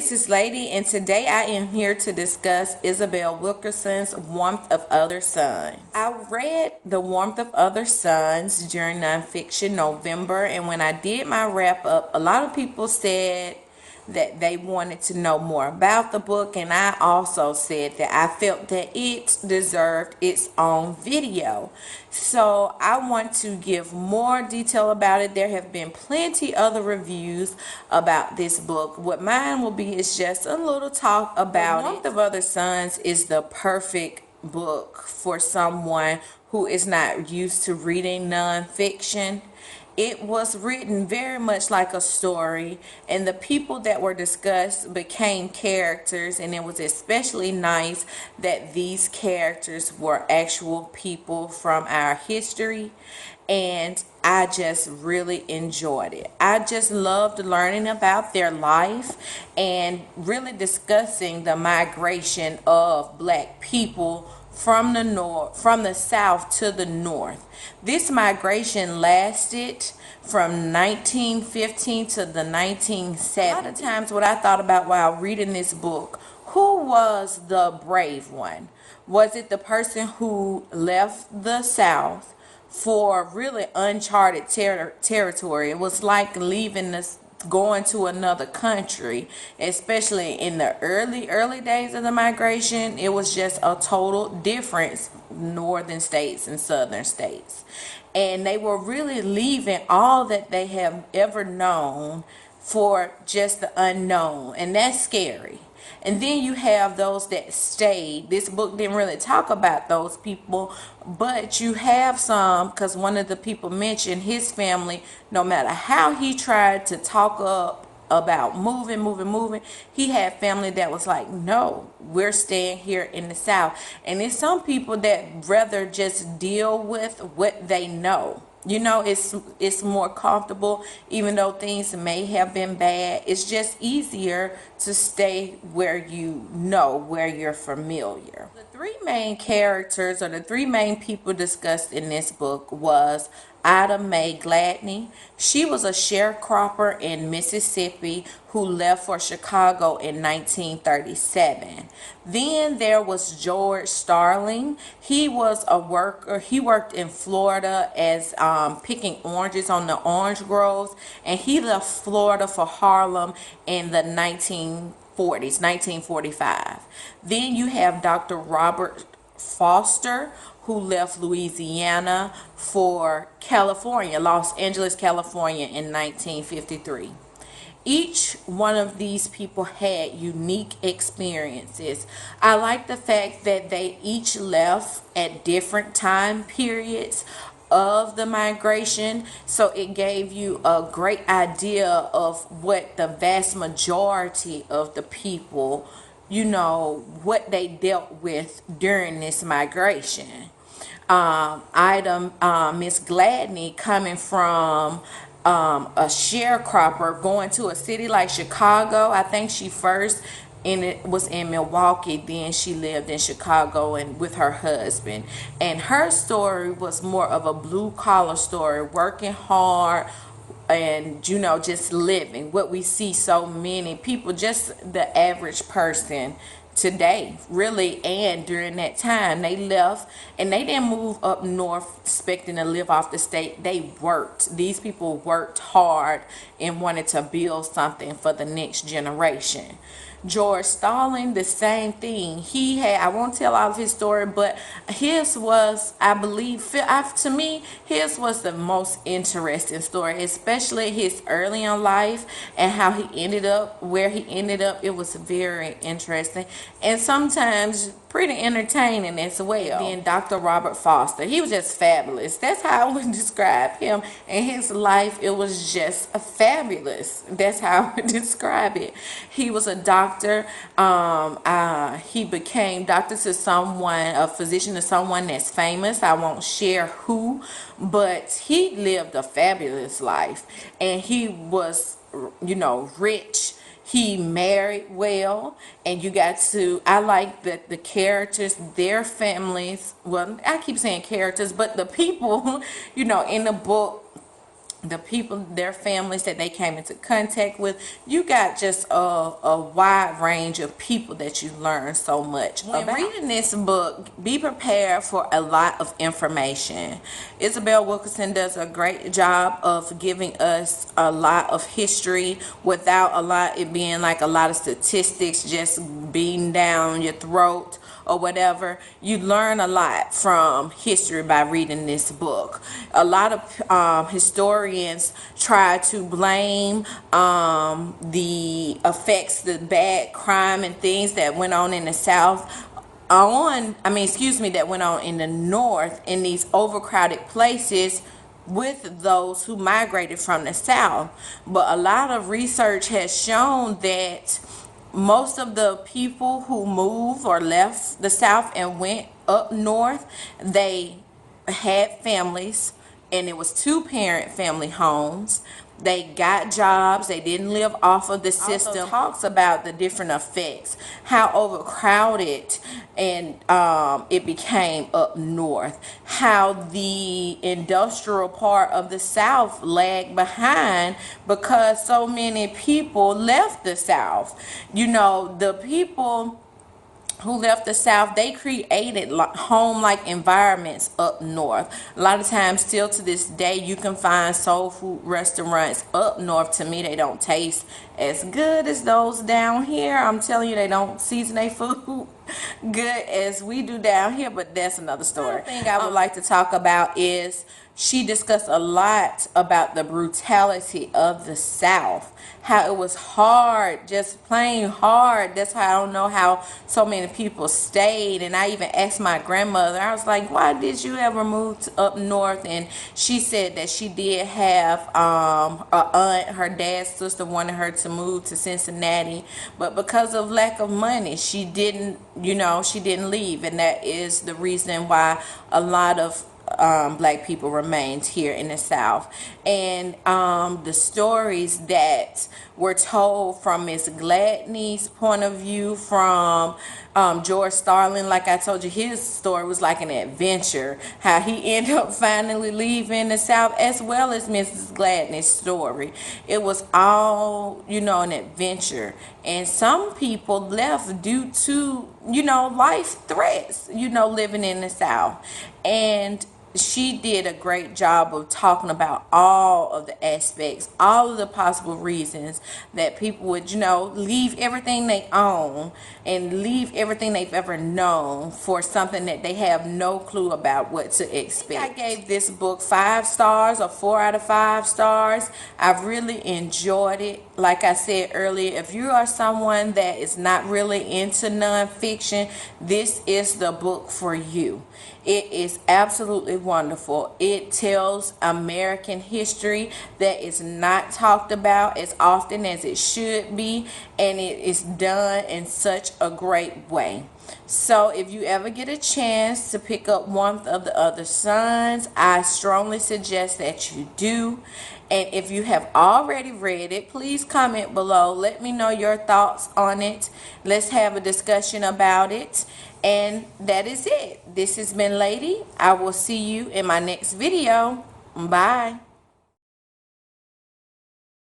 this is Lady, and today I am here to discuss Isabel Wilkerson's Warmth of Other Suns. I read The Warmth of Other Suns during Nonfiction November, and when I did my wrap up, a lot of people said that they wanted to know more about the book, and I also said that I felt that it deserved its own video. So I want to give more detail about it. There have been plenty other reviews about this book. What mine will be is just a little talk about it. Warmth of Other Suns is the perfect book for someone who is not used to reading nonfiction. It was written very much like a story, and the people that were discussed became characters, and it was especially nice that these characters were actual people from our history, and I just really enjoyed it. I just loved learning about their life and really discussing the migration of black people from the south to the north. This migration lasted from 1915 to the 1970s. A lot of times what I thought about while reading this book, who was the brave one? Was it the person who left the south for really uncharted territory? It was like leaving this, going to another country, especially in the early days of the migration. It was just a total difference, northern states and southern states, and they were really leaving all that they have ever known for just the unknown, and that's scary. And then you have those that stayed. This book didn't really talk about those people, but you have some, because one of the people mentioned his family, no matter how he tried to talk up about moving, he had family that was like, no, we're staying here in the South. And there's some people that rather just deal with what they know. You know, it's more comfortable, even though things may have been bad. It's just easier to stay where you know, where you're familiar. The three main characters, or the three main people discussed in this book, was Ida Mae Gladney. She was a sharecropper in Mississippi who left for Chicago in 1937. Then there was George Starling. He was a worker. He worked in Florida as picking oranges on the orange groves, and he left Florida for Harlem in the 1945. Then you have Dr. Robert Foster, who left Louisiana for California, Los Angeles, California in 1953. Each one of these people had unique experiences. I like the fact that they each left at different time periods of the migration, so it gave you a great idea of what the vast majority of the people, you know, what they dealt with during this migration. Miss Gladney, coming from a sharecropper, going to a city like Chicago. I think she first was in Milwaukee, then she lived in Chicago and with her husband. And her story was more of a blue collar story, working hard and, you know, just living what we see so many people, just the average person today, really. And during that time, they left and they didn't move up north expecting to live off the state. They worked. These people worked hard and wanted to build something for the next generation. George Starling, the same thing. He had, I won't tell all of his story, but his was, I believe, to me, his was the most interesting story, especially his early in life and how he ended up where he ended up. It was very interesting and sometimes pretty entertaining as well. Then Dr. Robert Foster, he was just fabulous. That's how I would describe him and his life. It was just fabulous. That's how I would describe it. He was a doctor. He became doctor to someone, a physician to someone that's famous. I won't share who, but he lived a fabulous life, and he was, you know, rich. He married well, and you got to, I like that the characters, their families, well, I keep saying characters, but the people, you know, in the book the people, their families that they came into contact with. You got just a wide range of people that you learn so much when about. Reading this book, be prepared for a lot of information. Isabel Wilkerson does a great job of giving us a lot of history without a lot it being like a lot of statistics just beating down your throat or whatever. You learn a lot from history by reading this book. A lot of historians try to blame the effects, the bad crime and things that went on in the South that went on in the North, in these overcrowded places with those who migrated from the South. But a lot of research has shown that most of the people who moved or left the South and went up north, they had families, and it was two-parent family homes. They got jobs. They didn't live off of the system. Also talks about the different effects, how overcrowded and it became up north, how the industrial part of the South lagged behind because so many people left the South. You know, the people who left the South, they created home-like environments up north. A lot of times, still to this day, you can find soul food restaurants up north. To me, they don't taste as good as those down here. I'm telling you, they don't season their food good as we do down here, but that's another story. Another thing I would like to talk about is she discussed a lot about the brutality of the South, how it was hard, just plain hard. That's how I don't know how so many people stayed. And I even asked my grandmother, I was like, why did you ever move up north? And she said that she did have a aunt, her dad's sister wanted her to move to Cincinnati, but because of lack of money, she didn't leave. And that is the reason why a lot of black people remained here in the South. And the stories that were told from Miss Gladney's point of view, from George Starling, like I told you, his story was like an adventure, how he ended up finally leaving the South, as well as Mrs. Gladney's story. It was all, an adventure. And some people left due to, life threats, living in the South. And she did a great job of talking about all of the aspects, all of the possible reasons that people would, leave everything they own and leave everything they've ever known for something that they have no clue about what to expect. I gave this book 5 stars, or 4 out of 5 stars. I've really enjoyed it. Like I said earlier, if you are someone that is not really into nonfiction, this is the book for you. It is absolutely wonderful. It tells American history that is not talked about as often as it should be, and it is done in such a great way. So if you ever get a chance to pick up Warmth of the Other Sons, I strongly suggest that you do. And if you have already read it, please comment below. Let me know your thoughts on it. Let's have a discussion about it. And that is it. This has been Lady. I will see you in my next video. Bye.